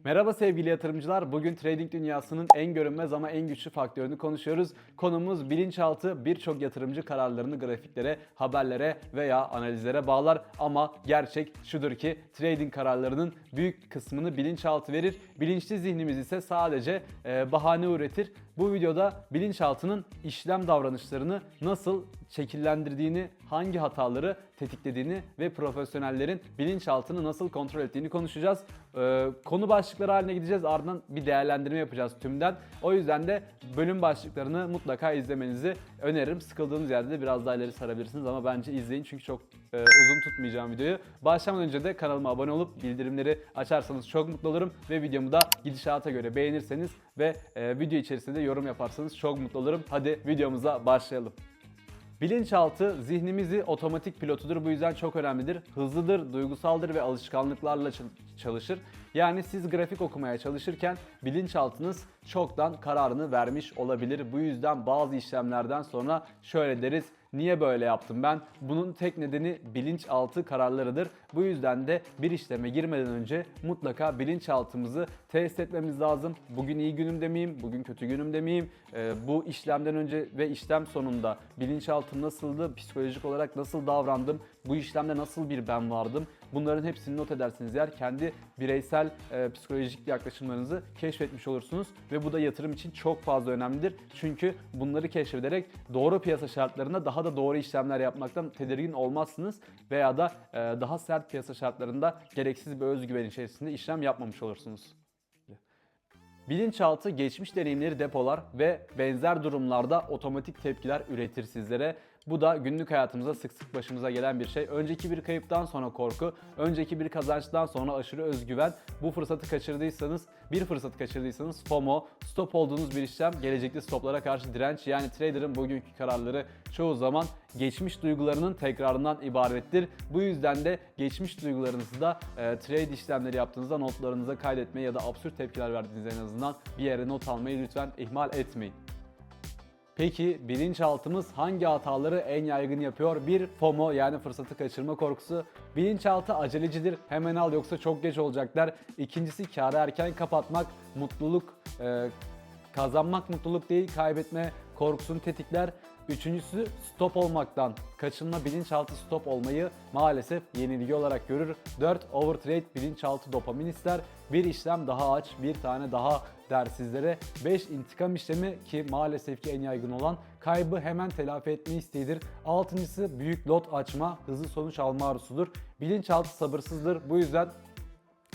Merhaba sevgili yatırımcılar. Bugün trading dünyasının en görünmez ama en güçlü faktörünü konuşuyoruz. Konumuz bilinçaltı. Birçok yatırımcı kararlarını grafiklere, haberlere veya analizlere bağlar. Ama gerçek şudur ki trading kararlarının büyük kısmını bilinçaltı verir. Bilinçli zihnimiz ise sadece bahane üretir. Bu videoda bilinçaltının işlem davranışlarını nasıl şekillendirdiğini, hangi hataları tetiklediğini ve profesyonellerin bilinçaltını nasıl kontrol ettiğini konuşacağız. Konu başlıkları haline gideceğiz, ardından bir değerlendirme yapacağız tümden. O yüzden de bölüm başlıklarını mutlaka izlemenizi öneririm. Sıkıldığınız yerde de biraz daha ileri sarabilirsiniz ama bence izleyin çünkü çok uzun tutmayacağım videoyu. Başlamadan önce de kanalıma abone olup bildirimleri açarsanız çok mutlu olurum ve videomu da gidişata göre beğenirseniz ve video içerisinde yorum yaparsanız çok mutlu olurum. Hadi videomuza başlayalım. Bilinçaltı zihnimizi otomatik pilotudur, bu yüzden çok önemlidir. Hızlıdır, duygusaldır ve alışkanlıklarla çalışır. Yani siz grafik okumaya çalışırken bilinçaltınız çoktan kararını vermiş olabilir. Bu yüzden bazı işlemlerden sonra şöyle deriz: niye böyle yaptım ben? Bunun tek nedeni bilinçaltı kararlarıdır. Bu yüzden de bir işleme girmeden önce mutlaka bilinçaltımızı test etmemiz lazım. Bugün iyi günümde miyim? Bugün kötü günümde miyim? Bu işlemden önce ve işlem sonunda bilinçaltım nasıldı? Psikolojik olarak nasıl davrandım? Bu işlemde nasıl bir ben vardım? Bunların hepsini not edersiniz eğer kendi bireysel psikolojik yaklaşımlarınızı keşfetmiş olursunuz ve bu da yatırım için çok fazla önemlidir. Çünkü bunları keşfederek doğru piyasa şartlarında daha da doğru işlemler yapmaktan tedirgin olmazsınız veya da daha sert piyasa şartlarında gereksiz bir özgüven içerisinde işlem yapmamış olursunuz. Bilinçaltı geçmiş deneyimleri depolar ve benzer durumlarda otomatik tepkiler üretir sizlere. Bu da günlük hayatımıza sık sık başımıza gelen bir şey. Önceki bir kayıptan sonra korku, önceki bir kazançtan sonra aşırı özgüven. Bir fırsatı kaçırdıysanız FOMO, stop olduğunuz bir işlem, gelecekte stoplara karşı direnç. Yani trader'ın bugünkü kararları çoğu zaman geçmiş duygularının tekrarından ibarettir. Bu yüzden de geçmiş duygularınızı da trade işlemleri yaptığınızda notlarınıza kaydetmeyi ya da absürt tepkiler verdiğinizde en azından bir yere not almayı lütfen ihmal etmeyin. Peki bilinçaltımız hangi hataları en yaygın yapıyor? Bir, FOMO yani fırsatı kaçırma korkusu. Bilinçaltı acelecidir, hemen al yoksa çok geç olacak der. İkincisi, kârı erken kapatmak, kazanmak mutluluk değil, kaybetme korkusunu tetikler. Üçüncüsü, stop olmaktan kaçınma, bilinçaltı stop olmayı maalesef yenilgi olarak görür. 4. Overtrade, bilinçaltı dopamin ister. Bir işlem daha aç, bir tane daha der sizlere. 5. İntikam işlemi ki maalesef ki en yaygın olan, kaybı hemen telafi etme isteğidir. 6.'sı büyük lot açma, hızlı sonuç alma arzusudur. Bilinçaltı sabırsızdır. Bu yüzden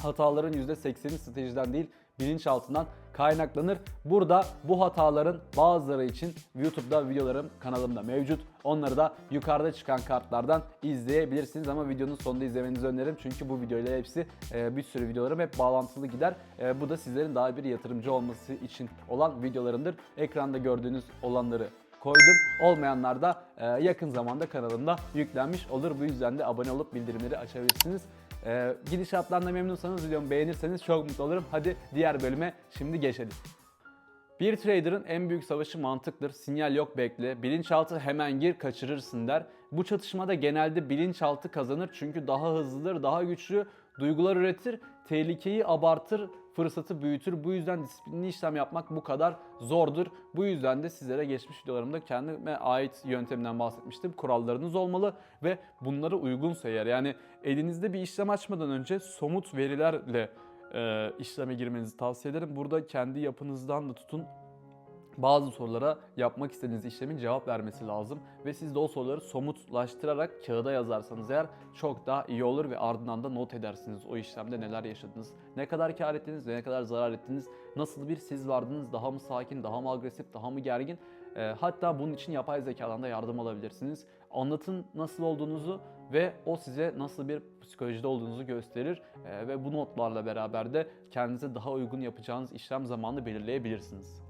hataların %80'i stratejiden değil, bilinçaltından kaynaklanır. Burada bu hataların bazıları için YouTube'da videolarım kanalımda mevcut. Onları da yukarıda çıkan kartlardan izleyebilirsiniz ama videonun sonunda izlemenizi öneririm. Çünkü bu videoyla hepsi bir sürü videolarım hep bağlantılı gider. Bu da sizlerin daha bir yatırımcı olması için olan videolarımdır. Ekranda gördüğünüz olanları koydum. Olmayanlar da yakın zamanda kanalımda yüklenmiş olur. Bu yüzden de abone olup bildirimleri açabilirsiniz. Gidişatlarından memnunsanız, videomu beğenirseniz çok mutlu olurum. Hadi diğer bölüme şimdi geçelim. Bir trader'ın en büyük savaşı mantıktır. Sinyal yok, bekle. Bilinçaltı hemen gir, kaçırırsın der. Bu çatışmada genelde bilinçaltı kazanır çünkü daha hızlıdır, daha güçlü, duygular üretir, tehlikeyi abartır, fırsatı büyütür. Bu yüzden disiplinli işlem yapmak bu kadar zordur. Bu yüzden de sizlere geçmiş videolarımda kendime ait yöntemden bahsetmiştim. Kurallarınız olmalı ve bunlara uygunsa eğer, yani elinizde bir işlem açmadan önce somut verilerle işleme girmenizi tavsiye ederim. Burada kendi yapınızdan da tutun, bazı sorulara yapmak istediğiniz işlemin cevap vermesi lazım ve siz de o soruları somutlaştırarak kağıda yazarsanız eğer çok daha iyi olur ve ardından da not edersiniz o işlemde neler yaşadınız, ne kadar kar ettiniz, ne kadar zarar ettiniz, nasıl bir siz vardınız, daha mı sakin, daha mı agresif, daha mı gergin. Hatta bunun için yapay zekadan da yardım alabilirsiniz. Anlatın nasıl olduğunuzu ve o size nasıl bir psikolojide olduğunuzu gösterir ve bu notlarla beraber de kendinize daha uygun yapacağınız işlem zamanını belirleyebilirsiniz.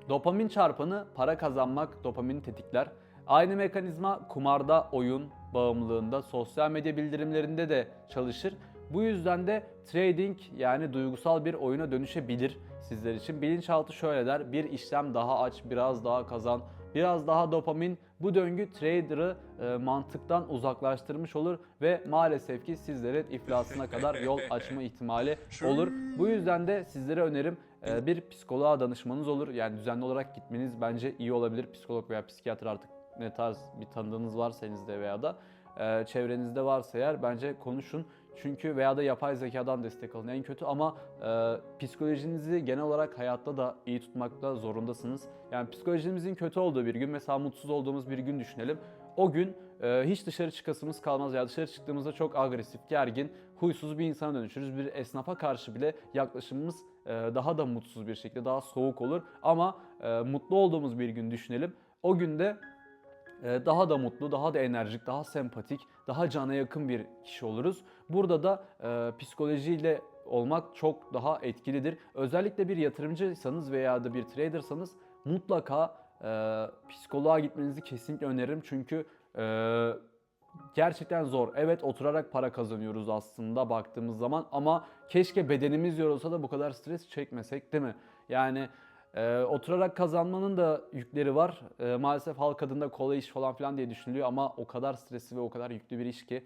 Dopamin çarpanı, para kazanmak dopamini tetikler. Aynı mekanizma kumarda, oyun bağımlılığında, sosyal medya bildirimlerinde de çalışır. Bu yüzden de trading yani duygusal bir oyuna dönüşebilir sizler için. Bilinçaltı şöyle der: bir işlem daha aç, biraz daha kazan, Biraz daha dopamin bu döngü trader'ı mantıktan uzaklaştırmış olur ve maalesef ki sizlerin iflasına kadar yol açma ihtimali olur. Bu yüzden de sizlere önerim bir psikoloğa danışmanız olur. Yani düzenli olarak gitmeniz bence iyi olabilir. Psikolog veya psikiyatr, artık ne tarz bir tanıdığınız varsa elinizde veya da çevrenizde varsa eğer bence konuşun. Çünkü veya da yapay zekadan destek alın en kötü, ama psikolojinizi genel olarak hayatta da iyi tutmakta zorundasınız. Yani psikolojimizin kötü olduğu bir gün, mesela mutsuz olduğumuz bir gün düşünelim. O gün hiç dışarı çıkasımız kalmaz veya dışarı çıktığımızda çok agresif, gergin, huysuz bir insana dönüşürüz. Bir esnafa karşı bile yaklaşımımız daha da mutsuz bir şekilde, daha soğuk olur. Ama mutlu olduğumuz bir gün düşünelim. O günde daha da mutlu, daha da enerjik, daha sempatik, daha cana yakın bir kişi oluruz. Burada da psikolojiyle olmak çok daha etkilidir. Özellikle bir yatırımcıysanız veya da bir tradersanız mutlaka psikoloğa gitmenizi kesinlikle öneririm. Çünkü gerçekten zor. Evet, oturarak para kazanıyoruz aslında baktığımız zaman, ama keşke bedenimiz yorulsa da bu kadar stres çekmesek, değil mi? Yani oturarak kazanmanın da yükleri var. Maalesef halk adında kolay iş falan filan diye düşünülüyor, ama o kadar stresli ve o kadar yüklü bir iş ki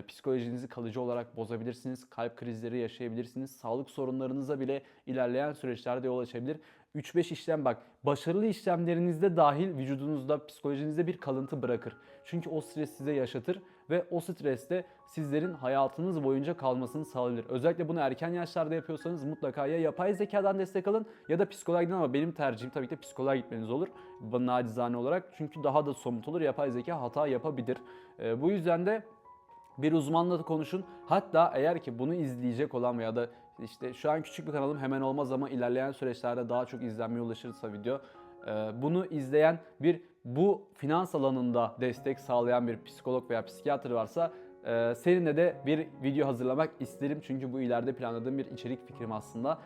psikolojinizi kalıcı olarak bozabilirsiniz. Kalp krizleri yaşayabilirsiniz. Sağlık sorunlarınıza bile ilerleyen süreçlerde yol açabilir. 3-5 işlem, bak, başarılı işlemlerinizde dahil vücudunuzda, psikolojinizde bir kalıntı bırakır. Çünkü o stres size yaşatır ve o streste sizlerin hayatınız boyunca kalmasını sağlayabilir. Özellikle bunu erken yaşlarda yapıyorsanız mutlaka ya yapay zekadan destek alın ya da psikoloğa gidin, ama benim tercihim tabii ki de psikoloğa gitmeniz olur. Nacizane olarak, çünkü daha da somut olur. Yapay zeka hata yapabilir. Bu yüzden de bir uzmanla da konuşun. Hatta eğer ki bunu izleyecek olan veya da işte şu an küçük bir kanalım, hemen olmaz ama ilerleyen süreçlerde daha çok izlenmeye ulaşırsa video, bunu izleyen bu finans alanında destek sağlayan bir psikolog veya psikiyatr varsa seninle de bir video hazırlamak isterim. Çünkü bu ileride planladığım bir içerik fikrim aslında.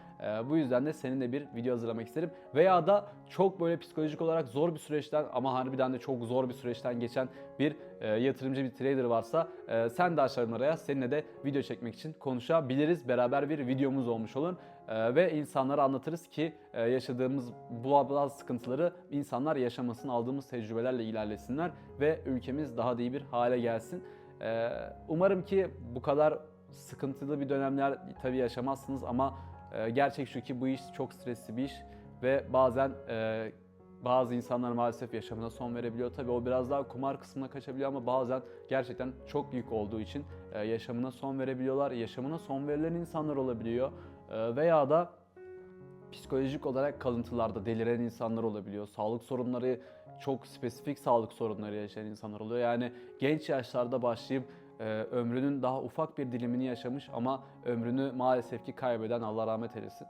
Bu yüzden de seninle bir video hazırlamak isterim. Veya da çok böyle psikolojik olarak zor bir süreçten, ama harbiden de çok zor bir süreçten geçen bir yatırımcı, bir trader varsa sen de aşağı yorumlara yaz. Seninle de video çekmek için konuşabiliriz. Beraber bir videomuz olmuş olur. Ve insanlara anlatırız ki yaşadığımız bu bazı sıkıntıları insanlar yaşamasın, aldığımız tecrübelerle ilerlesinler ve ülkemiz daha da iyi bir hale gelsin. Umarım ki bu kadar sıkıntılı bir dönemler tabii yaşamazsınız, ama gerçek şu ki bu iş çok stresli bir iş ve bazen bazı insanlar maalesef yaşamına son verebiliyor. Tabii o biraz daha kumar kısmına kaçabiliyor, ama bazen gerçekten çok yük olduğu için yaşamına son verebiliyorlar. Yaşamına son verilen insanlar olabiliyor veya da psikolojik olarak kalıntılarda deliren insanlar olabiliyor. Sağlık sorunları, çok spesifik sağlık sorunları yaşayan insanlar oluyor. Yani genç yaşlarda başlayıp ömrünün daha ufak bir dilimini yaşamış ama ömrünü maalesef ki kaybeden, Allah rahmet eylesin,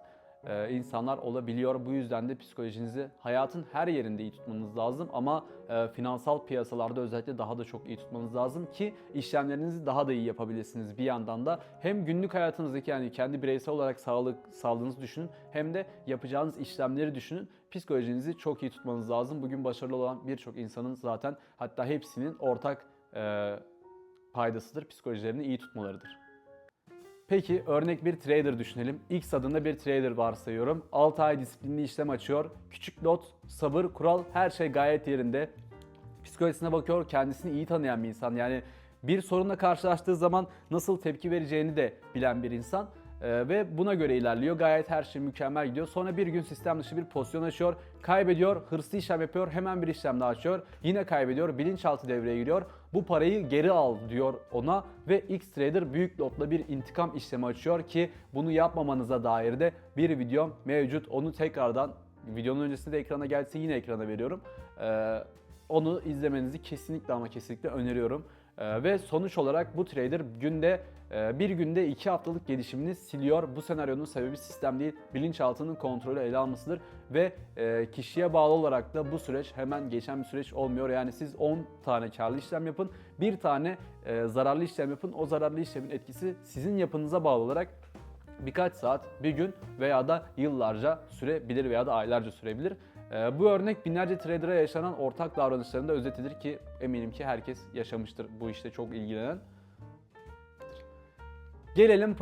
insanlar olabiliyor. Bu yüzden de psikolojinizi hayatın her yerinde iyi tutmanız lazım, ama finansal piyasalarda özellikle daha da çok iyi tutmanız lazım ki işlemlerinizi daha da iyi yapabilirsiniz. Bir yandan da hem günlük hayatınızdaki, yani kendi bireysel olarak sağlığınızı düşünün, hem de yapacağınız işlemleri düşünün. Psikolojinizi çok iyi tutmanız lazım. Bugün başarılı olan birçok insanın zaten, hatta hepsinin ortak paydasıdır, psikolojilerini iyi tutmalarıdır. Peki örnek bir trader düşünelim. X adında bir trader varsayıyorum. 6 ay disiplinli işlem açıyor. Küçük lot, sabır, kural, her şey gayet yerinde. Psikolojisine bakıyor, kendisini iyi tanıyan bir insan. Yani bir sorunla karşılaştığı zaman nasıl tepki vereceğini de bilen bir insan. Ve buna göre ilerliyor. Gayet her şey mükemmel gidiyor. Sonra bir gün sistem dışı bir pozisyon açıyor. Kaybediyor, hırslı işlem yapıyor. Hemen bir işlem daha açıyor. Yine kaybediyor. Bilinçaltı devreye giriyor. Bu parayı geri al diyor ona ve X trader büyük lotla bir intikam işlemi açıyor ki bunu yapmamanıza dair de bir videom mevcut. Onu tekrardan, videonun öncesinde de ekrana gelse yine ekrana veriyorum. Onu izlemenizi kesinlikle ama kesinlikle öneriyorum. Ve sonuç olarak bu trader bir günde 2 haftalık gelişimini siliyor. Bu senaryonun sebebi sistem değil, bilinçaltının kontrolü ele almasıdır ve kişiye bağlı olarak da bu süreç hemen geçen bir süreç olmuyor. Yani siz 10 tane karlı işlem yapın, bir tane zararlı işlem yapın. O zararlı işlemin etkisi sizin yapınıza bağlı olarak birkaç saat, bir gün veya da yıllarca sürebilir veya da aylarca sürebilir. Bu örnek binlerce trader'a yaşanan ortak davranışların da özetidir ki eminim ki herkes yaşamıştır bu işte çok ilgilenen. Gelelim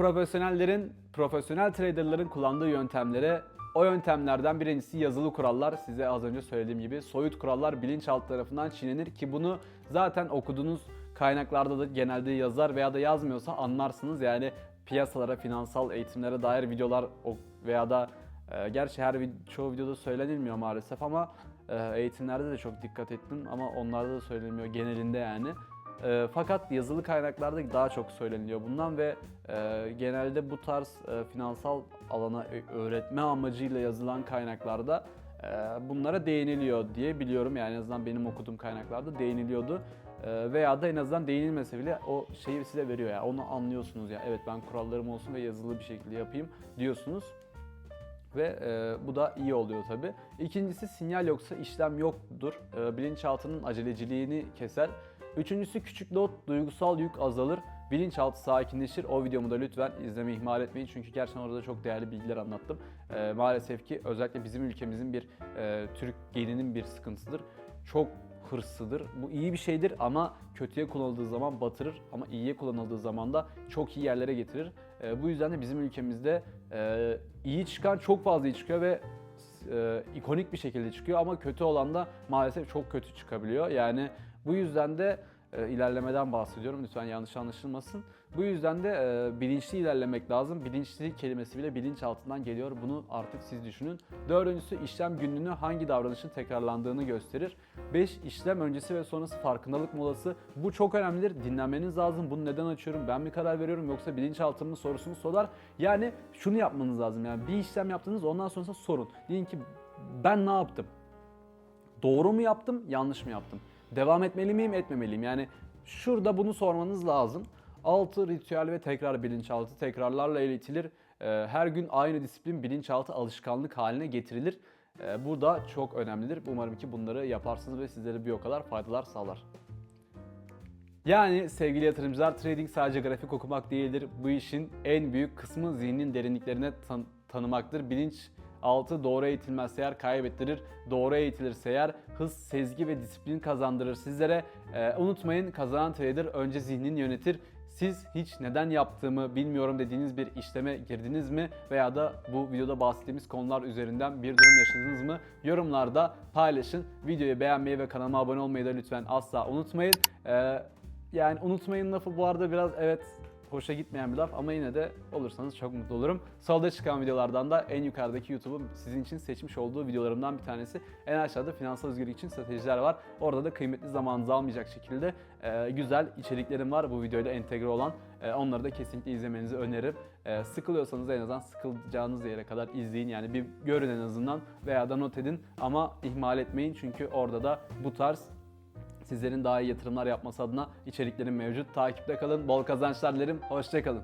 profesyonel traderların kullandığı yöntemlere. O yöntemlerden birincisi yazılı kurallar. Size az önce söylediğim gibi soyut kurallar bilinçaltı tarafından çiğnenir ki bunu zaten okuduğunuz kaynaklarda da genelde yazar veya da yazmıyorsa anlarsınız. Yani piyasalara, finansal eğitimlere dair videolar veya da gerçi çoğu videoda söylenilmiyor maalesef ama eğitimlerde de çok dikkat ettim ama onlarda da söylenmiyor genelinde yani. Fakat yazılı kaynaklarda daha çok söyleniliyor bundan ve genelde bu tarz finansal alana öğretme amacıyla yazılan kaynaklarda bunlara değiniliyor diye biliyorum. Yani en azından benim okuduğum kaynaklarda değiniliyordu. Veya da en azından değinilmese bile o şeyi size veriyor yani onu anlıyorsunuz ya. Evet ben kurallarım olsun ve yazılı bir şekilde yapayım diyorsunuz. Ve bu da iyi oluyor tabi. İkincisi sinyal yoksa işlem yoktur. Bilinçaltının aceleciliğini keser. Üçüncüsü küçük lot, duygusal yük azalır. Bilinçaltı sakinleşir. O videomu da lütfen izlemeyi ihmal etmeyin. Çünkü gerçekten orada çok değerli bilgiler anlattım. Maalesef ki özellikle bizim ülkemizin bir Türk geninin bir sıkıntısıdır. Çok hırslıdır. Bu iyi bir şeydir ama kötüye kullanıldığı zaman batırır ama iyiye kullanıldığı zaman da çok iyi yerlere getirir. Bu yüzden de bizim ülkemizde iyi çıkan çok fazla iyi çıkıyor ve ikonik bir şekilde çıkıyor ama kötü olan da maalesef çok kötü çıkabiliyor. Yani bu yüzden de ilerlemeden bahsediyorum. Lütfen yanlış anlaşılmasın. Bu yüzden de bilinçli ilerlemek lazım. Bilinçli kelimesi bile bilinç altından geliyor. Bunu artık siz düşünün. Dördüncüsü işlem günlüğünü hangi davranışın tekrarlandığını gösterir. 5. işlem öncesi ve sonrası farkındalık molası. Bu çok önemlidir. Dinlenmeniz lazım. Bunu neden açıyorum? Ben mi karar veriyorum yoksa bilinçaltımın sorusunu sorar. Yani şunu yapmanız lazım. Yani bir işlem yaptınız ondan sonrasında sorun. Deyin ki ben ne yaptım? Doğru mu yaptım? Yanlış mı yaptım? Devam etmeli miyim, etmemeliyim? Yani şurada bunu sormanız lazım. 6. Ritüel ve tekrar bilinçaltı tekrarlarla iletilir. Her gün aynı disiplin bilinçaltı alışkanlık haline getirilir. Bu da çok önemlidir. Umarım ki bunları yaparsınız ve sizlere bir o kadar faydalar sağlar. Yani sevgili yatırımcılar, trading sadece grafik okumak değildir. Bu işin en büyük kısmı zihnin derinliklerine tanımaktır. Bilinçaltı doğru eğitilmezse eğer kaybettirir, doğru eğitilirse eğer hız, sezgi ve disiplin kazandırır sizlere. Unutmayın, kazanan trader önce zihnini yönetir. Siz hiç neden yaptığımı bilmiyorum dediğiniz bir işleme girdiniz mi? Veya da bu videoda bahsettiğimiz konular üzerinden bir durum yaşadınız mı? Yorumlarda paylaşın. Videoyu beğenmeyi ve kanalıma abone olmayı da lütfen asla unutmayın. Yani unutmayın lafı bu arada biraz evet hoşa gitmeyen bir laf ama yine de olursanız çok mutlu olurum. Solda çıkan videolardan da en yukarıdaki YouTube'un sizin için seçmiş olduğu videolarımdan bir tanesi. En aşağıda finansal özgürlük için stratejiler var. Orada da kıymetli zamanınızı almayacak şekilde güzel içeriklerim var bu videoyla entegre olan. Onları da kesinlikle izlemenizi öneririm. Sıkılıyorsanız en azından sıkılacağınız yere kadar izleyin. Yani bir görün en azından veya da not edin ama ihmal etmeyin çünkü orada da bu tarz sizlerin daha iyi yatırımlar yapması adına içeriklerim mevcut. Takipte kalın, bol kazançlar dilerim. Hoşça kalın.